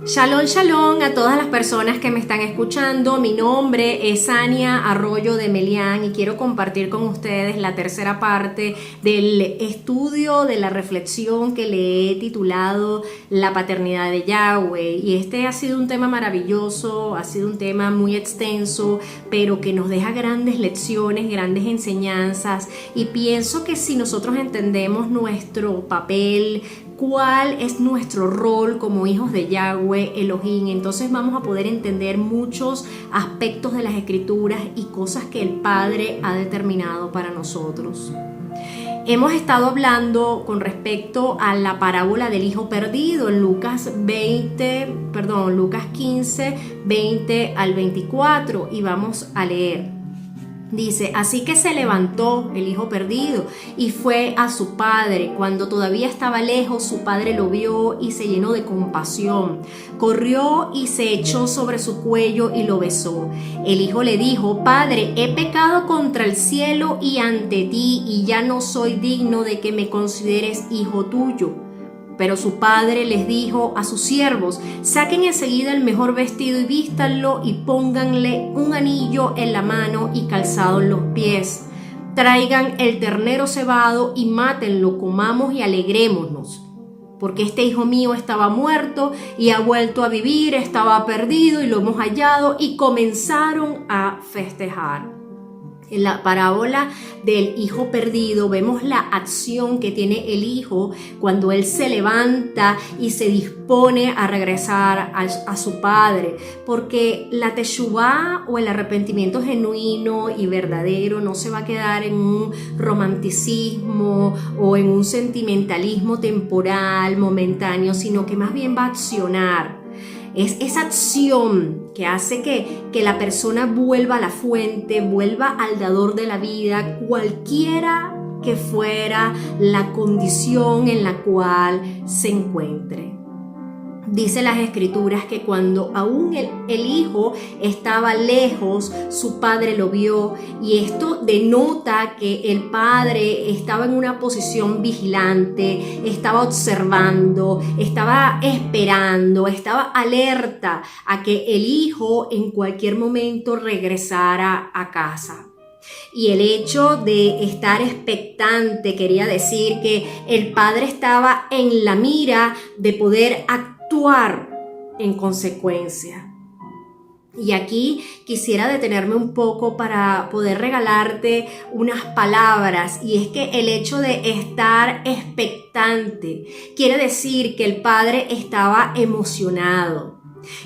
Shalom, shalom a todas las personas que me están escuchando. Mi nombre es Ania Arroyo de Melián y quiero compartir con ustedes la tercera parte del estudio de la reflexión que le he titulado La paternidad de Yahweh. Y este ha sido un tema maravilloso, ha sido un tema muy extenso, pero que nos deja grandes lecciones, grandes enseñanzas. Y pienso que si nosotros entendemos nuestro papel, cuál es nuestro rol como hijos de Yahweh Elohim, entonces vamos a poder entender muchos aspectos de las escrituras y cosas que el Padre ha determinado para nosotros. Hemos estado hablando con respecto a la parábola del hijo perdido en Lucas 15, 20 al 24 y vamos a leer. Dice, así que se levantó el hijo perdido y fue a su padre. Cuando todavía estaba lejos, su padre lo vio y se llenó de compasión. Corrió y se echó sobre su cuello y lo besó. El hijo le dijo, Padre, he pecado contra el cielo y ante ti, y ya no soy digno de que me consideres hijo tuyo. Pero su padre les dijo a sus siervos, saquen enseguida el mejor vestido y vístanlo y pónganle un anillo en la mano y calzado en los pies. Traigan el ternero cebado y mátenlo, comamos y alegrémonos. Porque este hijo mío estaba muerto y ha vuelto a vivir, estaba perdido y lo hemos hallado, y comenzaron a festejar. En la parábola del hijo perdido vemos la acción que tiene el hijo cuando él se levanta y se dispone a regresar a su padre, porque la teshuvá o el arrepentimiento genuino y verdadero no se va a quedar en un romanticismo o en un sentimentalismo temporal, momentáneo, sino que más bien va a accionar. Es esa acción que hace que la persona vuelva a la fuente, vuelva al dador de la vida, cualquiera que fuera la condición en la cual se encuentre. Dice las escrituras que cuando aún el hijo estaba lejos, su padre lo vio, y esto denota que el padre estaba en una posición vigilante, estaba observando, estaba esperando, estaba alerta a que el hijo en cualquier momento regresara a casa. Y el hecho de estar expectante quería decir que el padre estaba en la mira de poder actuar en consecuencia. Y aquí quisiera detenerme un poco para poder regalarte unas palabras, y es que el hecho de estar expectante quiere decir que el padre estaba emocionado.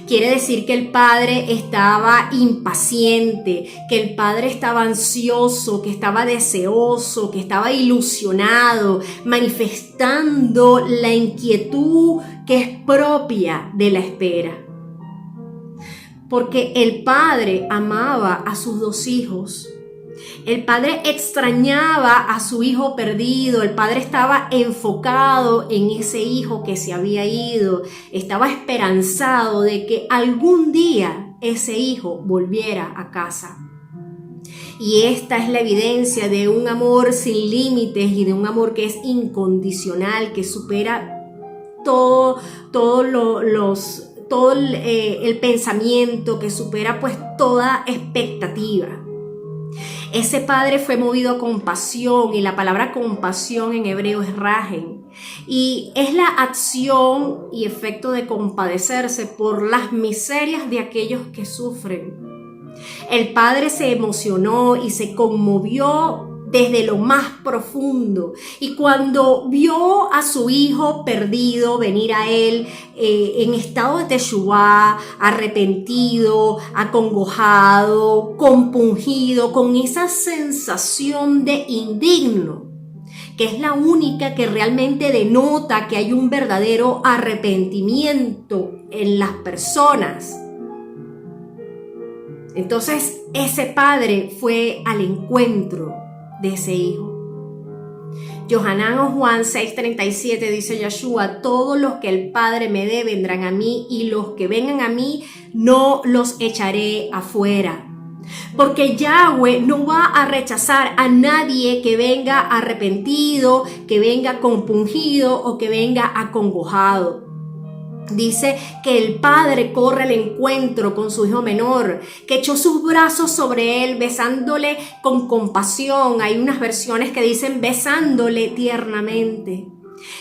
Quiere decir que el padre estaba impaciente, que el padre estaba ansioso, que estaba deseoso, que estaba ilusionado, manifestando la inquietud que es propia de la espera. Porque el padre amaba a sus dos hijos. El padre extrañaba a su hijo perdido, el padre estaba enfocado en ese hijo que se había ido, estaba esperanzado de que algún día ese hijo volviera a casa. Y esta es la evidencia de un amor sin límites y de un amor que es incondicional, que supera todo el pensamiento, que supera pues toda expectativa. Ese padre fue movido a compasión, y la palabra compasión en hebreo es rajen, y es la acción y efecto de compadecerse por las miserias de aquellos que sufren. El padre se emocionó y se conmovió desde lo más profundo, y cuando vio a su hijo perdido venir a él en estado de teshuvá, arrepentido, acongojado, compungido, con esa sensación de indigno, que es la única que realmente denota que hay un verdadero arrepentimiento en las personas. Entonces ese padre fue al encuentro de ese hijo. Yohanan o Juan 6:37 dice Yeshua, todos los que el Padre me dé vendrán a mí, y los que vengan a mí no los echaré afuera. Porque Yahweh no va a rechazar a nadie que venga arrepentido, que venga compungido o que venga acongojado. Dice que el padre corre al encuentro con su hijo menor, que echó sus brazos sobre él, besándole con compasión. Hay unas versiones que dicen besándole tiernamente.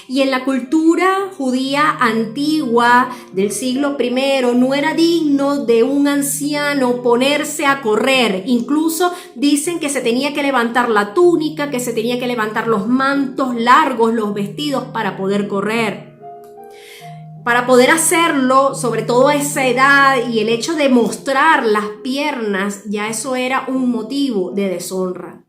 Y en la cultura judía antigua del siglo I no era digno de un anciano ponerse a correr. Incluso dicen que se tenía que levantar la túnica, que se tenía que levantar los mantos largos, los vestidos para poder correr. Para poder hacerlo, sobre todo a esa edad, y el hecho de mostrar las piernas, ya eso era un motivo de deshonra.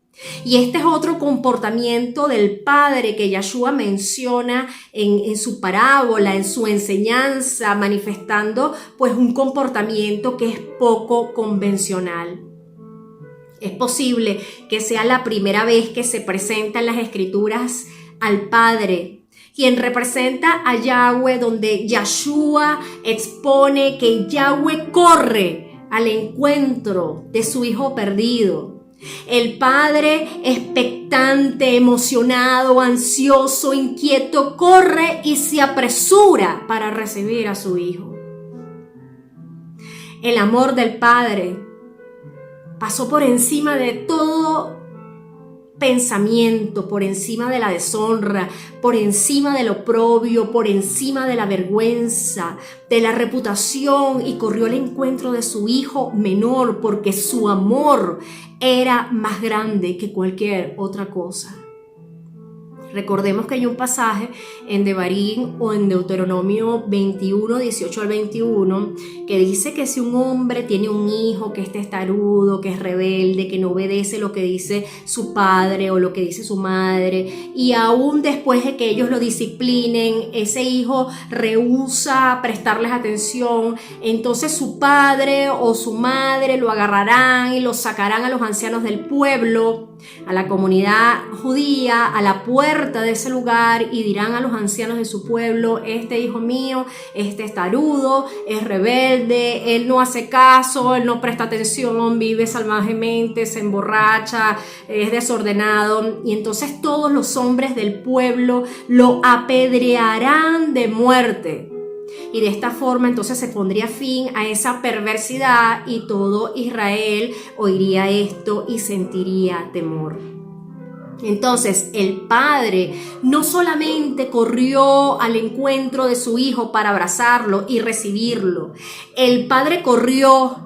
Y este es otro comportamiento del padre que Yeshua menciona en su parábola, en su enseñanza, manifestando pues un comportamiento que es poco convencional. Es posible que sea la primera vez que se presenta en las escrituras al Padre, quien representa a Yahweh, donde Yeshua expone que Yahweh corre al encuentro de su hijo perdido. El padre, expectante, emocionado, ansioso, inquieto, corre y se apresura para recibir a su hijo. El amor del padre pasó por encima de todo pensamiento, por encima de la deshonra, por encima del oprobio, por encima de la vergüenza, de la reputación, y corrió al encuentro de su hijo menor porque su amor era más grande que cualquier otra cosa. Recordemos que hay un pasaje en Devarim o en Deuteronomio 21, 18 al 21, que dice que si un hombre tiene un hijo que es testarudo, que es rebelde, que no obedece lo que dice su padre o lo que dice su madre, y aún después de que ellos lo disciplinen, ese hijo rehúsa prestarles atención, entonces su padre o su madre lo agarrarán y lo sacarán a los ancianos del pueblo, a la comunidad judía, a la puerta de ese lugar, y dirán a los ancianos de su pueblo: este hijo mío es testarudo, es rebelde, él no hace caso, él no presta atención, vive salvajemente, se emborracha, es desordenado. Y entonces todos los hombres del pueblo lo apedrearán de muerte. Y de esta forma entonces se pondría fin a esa perversidad, y todo Israel oiría esto y sentiría temor. Entonces el padre no solamente corrió al encuentro de su hijo para abrazarlo y recibirlo, el padre corrió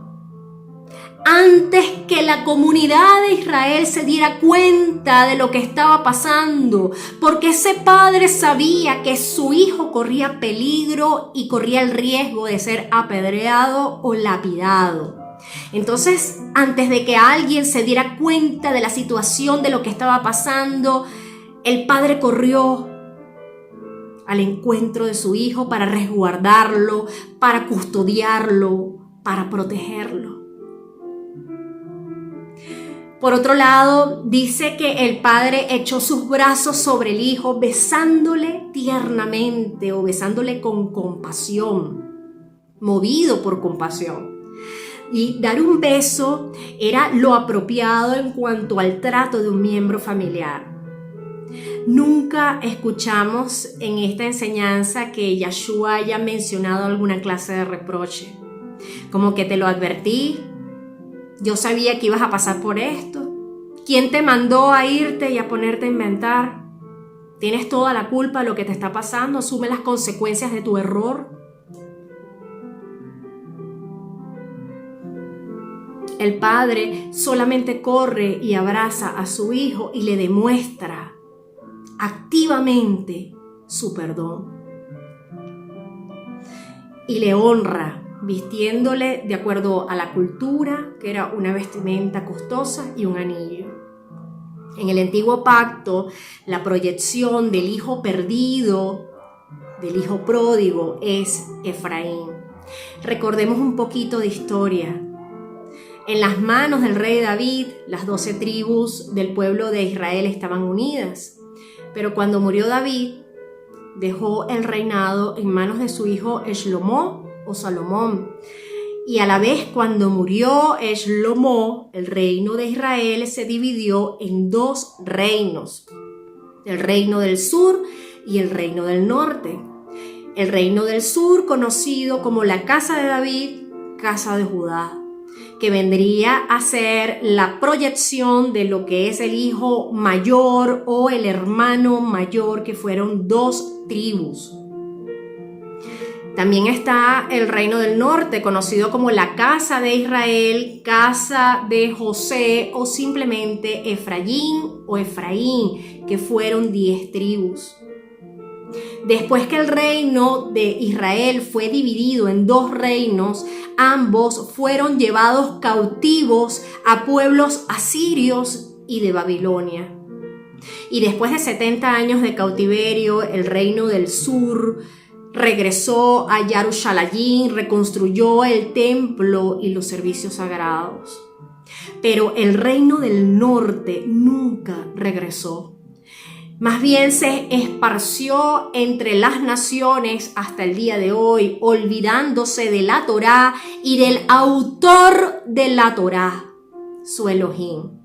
antes que la comunidad de Israel se diera cuenta de lo que estaba pasando, porque ese padre sabía que su hijo corría peligro y corría el riesgo de ser apedreado o lapidado. Entonces, antes de que alguien se diera cuenta de la situación, de lo que estaba pasando, el padre corrió al encuentro de su hijo para resguardarlo, para custodiarlo, para protegerlo. Por otro lado, dice que el padre echó sus brazos sobre el hijo, besándole tiernamente o besándole con compasión, movido por compasión. Y dar un beso era lo apropiado en cuanto al trato de un miembro familiar. Nunca escuchamos en esta enseñanza que Yeshua haya mencionado alguna clase de reproche, como que te lo advertí, yo sabía que ibas a pasar por esto. ¿Quién te mandó a irte y a ponerte a inventar? Tienes toda la culpa de lo que te está pasando, asume las consecuencias de tu error. El padre solamente corre y abraza a su hijo y le demuestra activamente su perdón. Y le honra, vistiéndole de acuerdo a la cultura, que era una vestimenta costosa y un anillo. En el antiguo pacto, la proyección del hijo perdido, del hijo pródigo, es Efraín. Recordemos un poquito de historia. En las manos del rey David, las 12 tribus del pueblo de Israel estaban unidas. Pero cuando murió David, dejó el reinado en manos de su hijo Shlomo o Salomón. Y a la vez, cuando murió Shlomo, el reino de Israel se dividió en 2 reinos: el reino del sur y el reino del norte. el reino del sur, conocido como la casa de David, casa de Judá, que vendría a ser la proyección de lo que es el hijo mayor o el hermano mayor, que fueron 2 tribus. También está el reino del norte, conocido como la casa de Israel, casa de José o simplemente Efraín o Efraín, que fueron 10 tribus. Después que el reino de Israel fue dividido en 2 reinos, ambos fueron llevados cautivos a pueblos asirios y de Babilonia. Y después de 70 años de cautiverio, el reino del sur regresó a Yarushalayim, reconstruyó el templo y los servicios sagrados. Pero el reino del norte nunca regresó. Más bien se esparció entre las naciones hasta el día de hoy, olvidándose de la Torá y del autor de la Torá, su Elohim.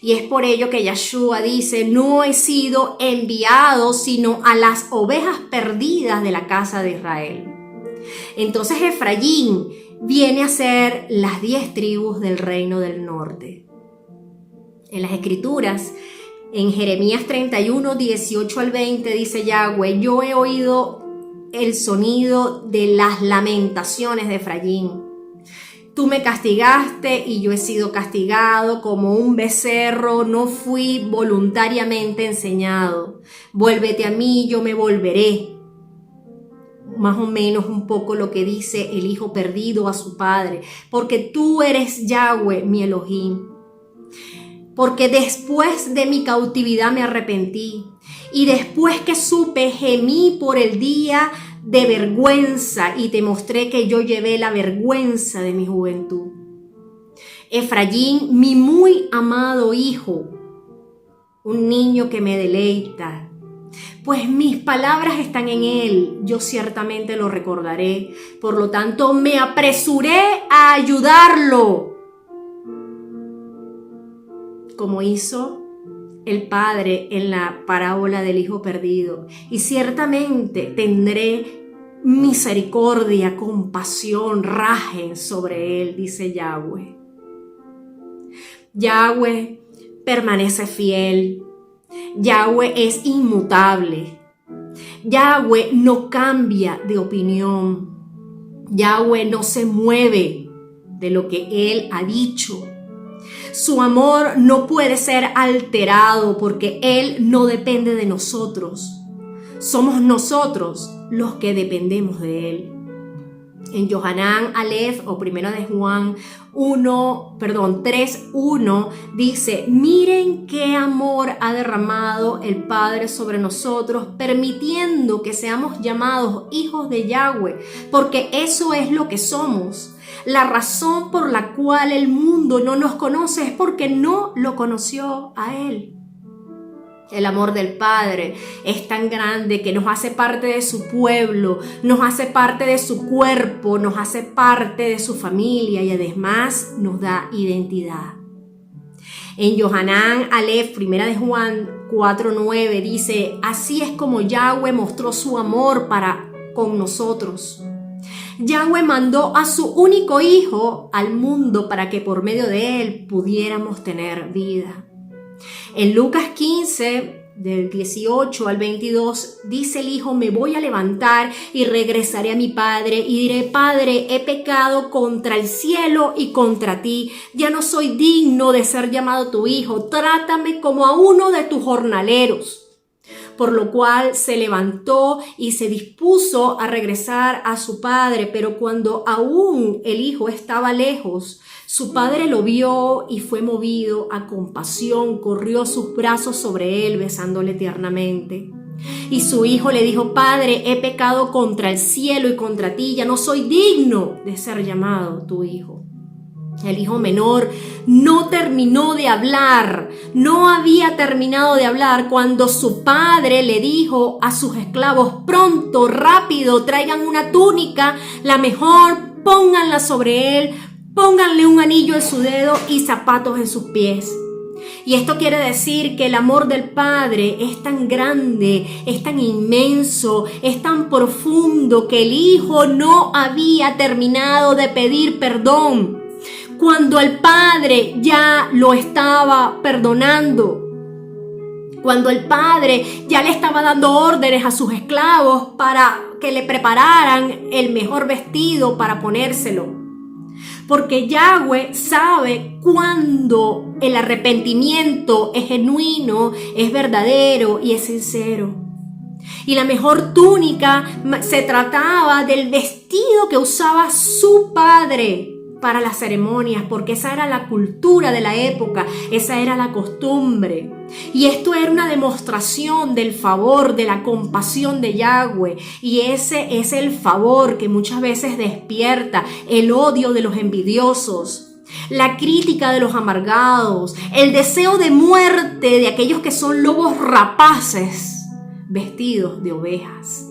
Y es por ello que Yeshua dice: no he sido enviado sino a las ovejas perdidas de la casa de Israel. Entonces Efraín viene a ser las 10 tribus del reino del norte. En las Escrituras, en Jeremías 31, 18 al 20, dice Yahweh: yo he oído el sonido de las lamentaciones de Efraín. Tú me castigaste y yo he sido castigado como un becerro, no fui voluntariamente enseñado. Vuélvete a mí, yo me volveré. Más o menos un poco lo que dice el hijo perdido a su padre. Porque tú eres Yahweh, mi Elohim. Porque después de mi cautividad me arrepentí, y después que supe, gemí por el día de vergüenza, y te mostré que yo llevé la vergüenza de mi juventud. Efraín, mi muy amado hijo, un niño que me deleita, pues mis palabras están en él, yo ciertamente lo recordaré, por lo tanto me apresuré a ayudarlo, como hizo el padre en la parábola del hijo perdido. Y ciertamente tendré misericordia, compasión, rajen sobre él, dice Yahweh. Yahweh permanece fiel. Yahweh es inmutable. Yahweh no cambia de opinión. Yahweh no se mueve de lo que él ha dicho. Su amor no puede ser alterado porque él no depende de nosotros. Somos nosotros los que dependemos de él. En Yohanan Aleph o Primera de Juan 3:1 dice: miren qué amor ha derramado el Padre sobre nosotros, permitiendo que seamos llamados hijos de Yahweh, porque eso es lo que somos. La razón por la cual el mundo no nos conoce es porque no lo conoció a él. El amor del Padre es tan grande que nos hace parte de su pueblo, nos hace parte de su cuerpo, nos hace parte de su familia y además nos da identidad. En Yohanan Aleph, Primera de Juan 4:9 dice: así es como Yahweh mostró su amor para con nosotros. Yahweh mandó a su único hijo al mundo para que por medio de él pudiéramos tener vida. En Lucas 15, del 18 al 22, dice el hijo: me voy a levantar y regresaré a mi padre y diré: Padre, he pecado contra el cielo y contra ti. Ya no soy digno de ser llamado tu hijo. Trátame como a uno de tus jornaleros. Por lo cual se levantó y se dispuso a regresar a su padre, pero cuando aún el hijo estaba lejos, su padre lo vio y fue movido a compasión, corrió sus brazos sobre él, besándole tiernamente. Y su hijo le dijo: Padre, he pecado contra el cielo y contra ti, ya no soy digno de ser llamado tu hijo. El hijo menor no terminó de hablar, no había terminado de hablar cuando su padre le dijo a sus esclavos: pronto, rápido, traigan una túnica, la mejor, pónganla sobre él, pónganle un anillo en su dedo y zapatos en sus pies. Y esto quiere decir que el amor del Padre es tan grande, es tan inmenso, es tan profundo que el Hijo no había terminado de pedir perdón cuando el Padre ya lo estaba perdonando. Cuando el Padre ya le estaba dando órdenes a sus esclavos para que le prepararan el mejor vestido para ponérselo. Porque Yahweh sabe cuándo el arrepentimiento es genuino, es verdadero y es sincero. Y la mejor túnica se trataba del vestido que usaba su padre para las ceremonias, porque esa era la cultura de la época, esa era la costumbre. Y esto era una demostración del favor, de la compasión de Yahweh. Y ese es el favor que muchas veces despierta el odio de los envidiosos, la crítica de los amargados, el deseo de muerte de aquellos que son lobos rapaces vestidos de ovejas.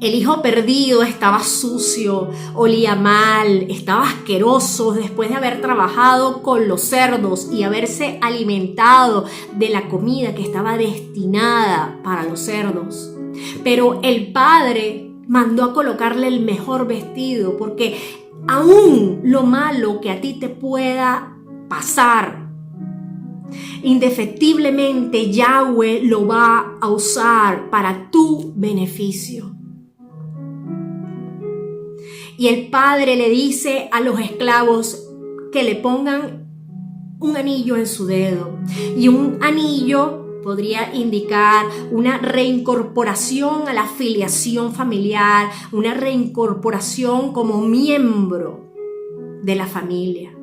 El hijo perdido estaba sucio, olía mal, estaba asqueroso después de haber trabajado con los cerdos y haberse alimentado de la comida que estaba destinada para los cerdos. Pero el padre mandó a colocarle el mejor vestido, porque aún lo malo que a ti te pueda pasar, indefectiblemente Yahweh lo va a usar para tu beneficio. Y el padre le dice a los esclavos que le pongan un anillo en su dedo. Y un anillo podría indicar una reincorporación a la filiación familiar, una reincorporación como miembro de la familia.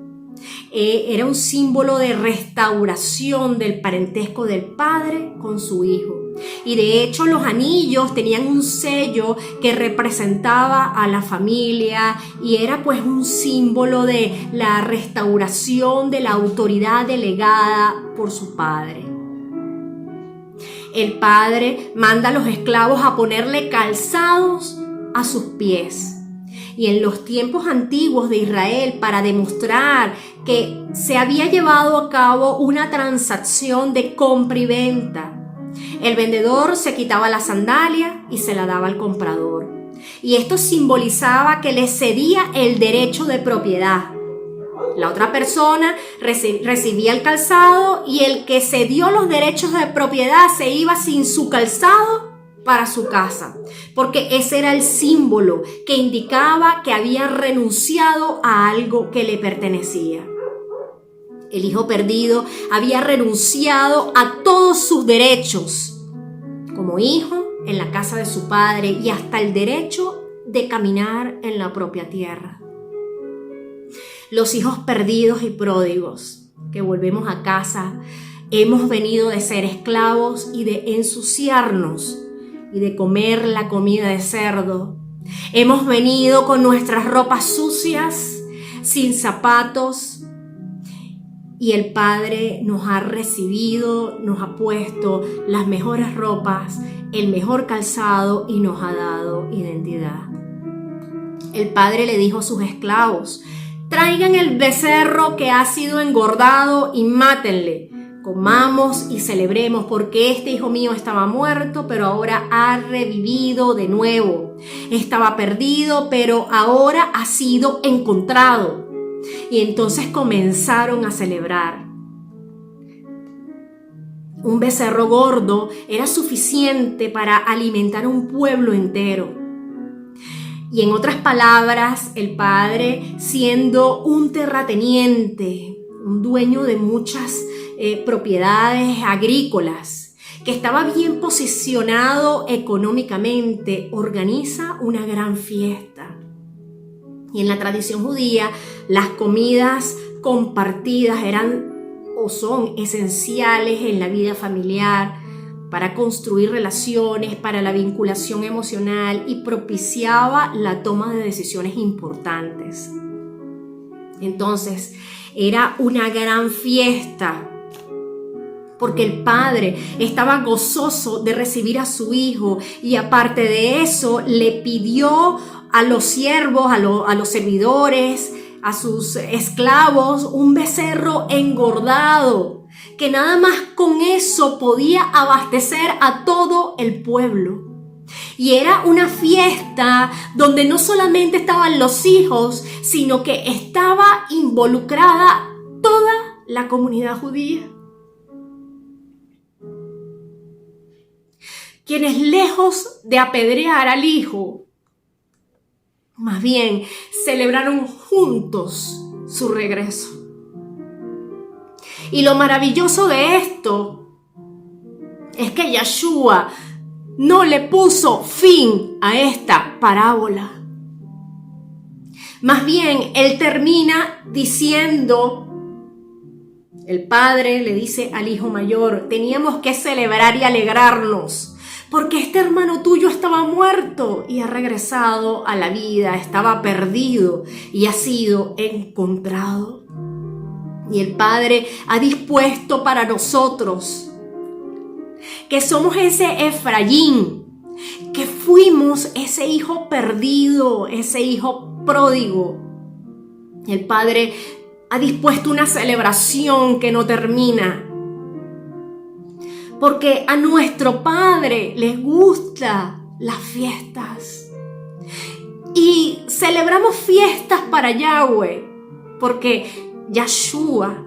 Era un símbolo de restauración del parentesco del padre con su hijo. Y de hecho los anillos tenían un sello que representaba a la familia y era pues un símbolo de la restauración de la autoridad delegada por su padre. El padre manda a los esclavos a ponerle calzados a sus pies. Y en los tiempos antiguos de Israel, para demostrar que se había llevado a cabo una transacción de compra y venta, el vendedor se quitaba la sandalia y se la daba al comprador. Y esto simbolizaba que le cedía el derecho de propiedad. La otra persona recibía el calzado y el que cedió los derechos de propiedad se iba sin su calzado para su casa, porque ese era el símbolo que indicaba que había renunciado a algo que le pertenecía. El hijo perdido había renunciado a todos sus derechos como hijo en la casa de su padre y hasta el derecho de caminar en la propia tierra. Los hijos perdidos y pródigos que volvemos a casa, hemos venido de ser esclavos y de ensuciarnos y de comer la comida de cerdo. Hemos venido con nuestras ropas sucias, sin zapatos, y el Padre nos ha recibido, nos ha puesto las mejores ropas, el mejor calzado y nos ha dado identidad. El Padre le dijo a sus esclavos: traigan el becerro que ha sido engordado y mátenle. Comamos y celebremos, porque este hijo mío estaba muerto, pero ahora ha revivido de nuevo. Estaba perdido, pero ahora ha sido encontrado. Y entonces comenzaron a celebrar. Un becerro gordo era suficiente para alimentar a un pueblo entero. Y en otras palabras, el padre, siendo un terrateniente, un dueño de muchas propiedades agrícolas, que estaba bien posicionado económicamente, organiza una gran fiesta. Y en la tradición judía, las comidas compartidas eran o son esenciales en la vida familiar para construir relaciones, para la vinculación emocional y propiciaba la toma de decisiones importantes. Entonces, era una gran fiesta porque el padre estaba gozoso de recibir a su hijo y aparte de eso le pidió a los siervos, a los servidores, a sus esclavos un becerro engordado, que nada más con eso podía abastecer a todo el pueblo. Y era una fiesta donde no solamente estaban los hijos, sino que estaba involucrada toda la comunidad judía. Quienes, lejos de apedrear al hijo, más bien celebraron juntos su regreso. Y lo maravilloso de esto es que Yeshua no le puso fin a esta parábola. Más bien, él termina diciendo, el padre le dice al hijo mayor, teníamos que celebrar y alegrarnos, porque este hermano tuyo estaba muerto y ha regresado a la vida, estaba perdido y ha sido encontrado. Y el Padre ha dispuesto para nosotros, que somos ese Efraín, que fuimos ese hijo perdido, ese hijo pródigo. El Padre ha dispuesto una celebración que no termina, porque a nuestro Padre les gustan las fiestas. Y celebramos fiestas para Yahweh, porque Yeshua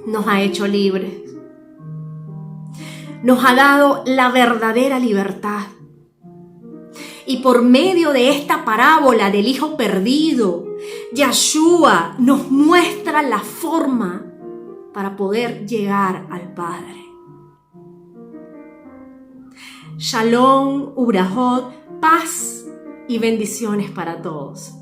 nos ha hecho libres. Nos ha dado la verdadera libertad. Y por medio de esta parábola del hijo perdido, Yeshua nos muestra la forma para poder llegar al Padre. Shalom, Ubrahot, paz y bendiciones para todos.